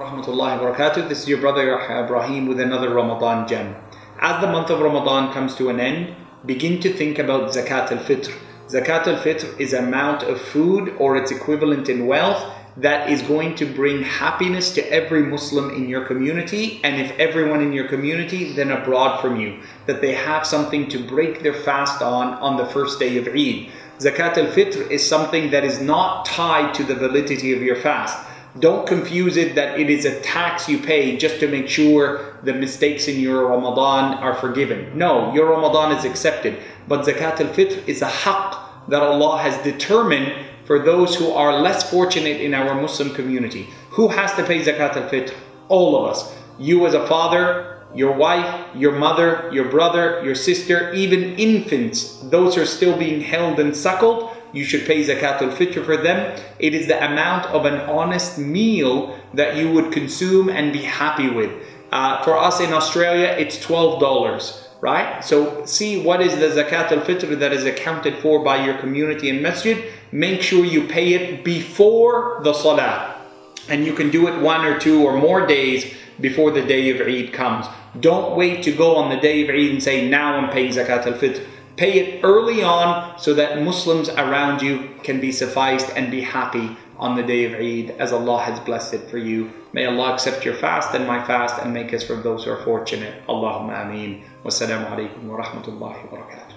rahmatullahi wa barakatuh. This is your brother Ibrahim with another Ramadan gem. As the month of Ramadan comes to an end, begin to think about Zakat al Fitr. Zakat al Fitr is an amount of food or its equivalent in wealth that is going to bring happiness to every Muslim in your community, and if everyone in your community, then abroad from you, that they have something to break their fast on the first day of Eid. Zakat al Fitr is something that is not tied to the validity of your fast. Don't confuse it that it is a tax you pay just to make sure the mistakes in your Ramadan are forgiven. No, your Ramadan is accepted. But Zakat al Fitr is a haqq that Allah has determined for those who are less fortunate in our Muslim community. Who has to pay Zakat al Fitr? All of us. You as a father, your wife, your mother, your brother, your sister, even infants, those who are still being held and suckled, you should pay Zakat al Fitr for them. It is the amount of an honest meal that you would consume and be happy with. For us in Australia, it's $12. Right? So see what is the Zakat al Fitr that is accounted for by your community and masjid. Make sure you pay it before the Salah. And you can do it 1 or 2 or more days before the day of Eid comes. Don't wait to go on the day of Eid and say, now I'm paying Zakat al Fitr. Pay it early on so that Muslims around you can be sufficed and be happy on the day of Eid as Allah has blessed it for you. May Allah accept your fast and my fast and make us from those who are fortunate. Allahumma ameen. Wassalamu alaikum wa rahmatullahi wa barakatuh.